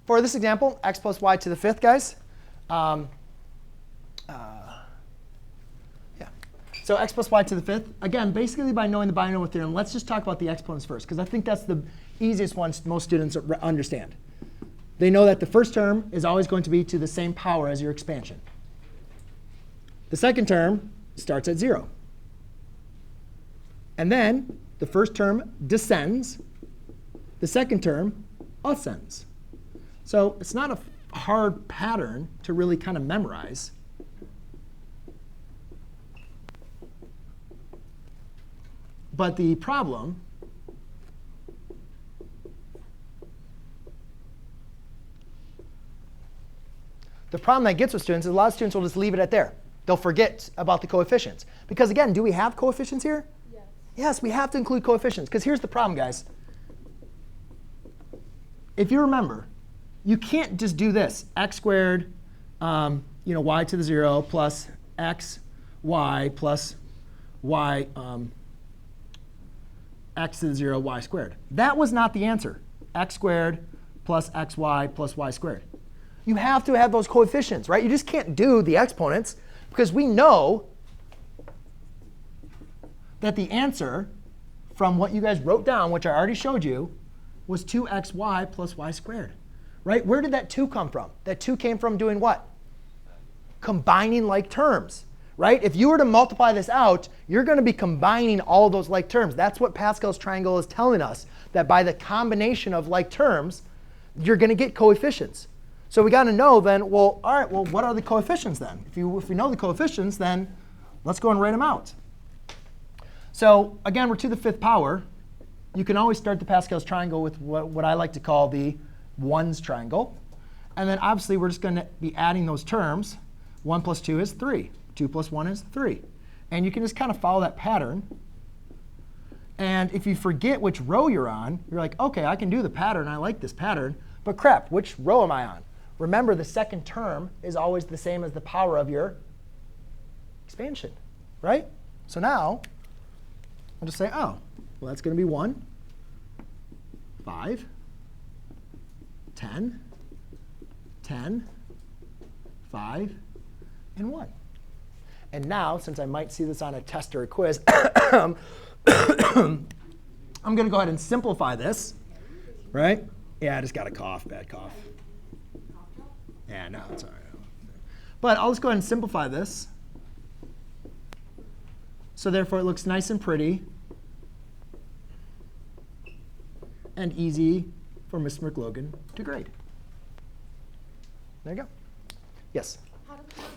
for this example, x plus y to the fifth, guys. So x plus y to the fifth. Again, basically by knowing the binomial theorem, let's just talk about the exponents first, because I think that's the easiest one most students understand. They know that the first term is always going to be to the same power as your expansion. The second term starts at 0. And then the first term descends. The second term ascends. So it's not a hard pattern to really kind of memorize. But the problem that gets with students is a lot of students will just leave it at there. They'll forget about the coefficients. Because again, do we have coefficients here? Yes. Yes, we have to include coefficients. Because here's the problem, guys. If you remember, you can't just do this. X squared, y to the 0 plus x, y plus y, x to the 0, y squared. That was not the answer. X squared plus xy plus y squared. You have to have those coefficients, right? You just can't do the exponents, because we know that the answer from what you guys wrote down, which I already showed you, was 2xy plus y squared. Right? Where did that 2 come from? That 2 came from doing what? Combining like terms. Right? If you were to multiply this out, you're going to be combining all those like terms. That's what Pascal's triangle is telling us, that by the combination of like terms, you're going to get coefficients. So we got to know then, well, all right, well, what are the coefficients then? If we know the coefficients, then let's go and write them out. So again, we're to the fifth power. You can always start the Pascal's triangle with what I like to call the 1's triangle. And then obviously, we're just going to be adding those terms. 1 plus 2 is 3. 2 plus 1 is 3. And you can just kind of follow that pattern. And if you forget which row you're on, you're like, OK, I can do the pattern. I like this pattern. But crap, which row am I on? Remember, the second term is always the same as the power of your expansion. Right? So now, I'll just say, oh, well, that's going to be 1, 5, 10, 10, 5, and 1. And now, since I might see this on a test or a quiz, I'm going to go ahead and simplify this. Right? Yeah, I just got a cough, bad cough. Yeah, no, it's all right. But I'll just go ahead and simplify this. So therefore, it looks nice and pretty and easy for Mr. McLogan to grade. There you go. Yes? How do we know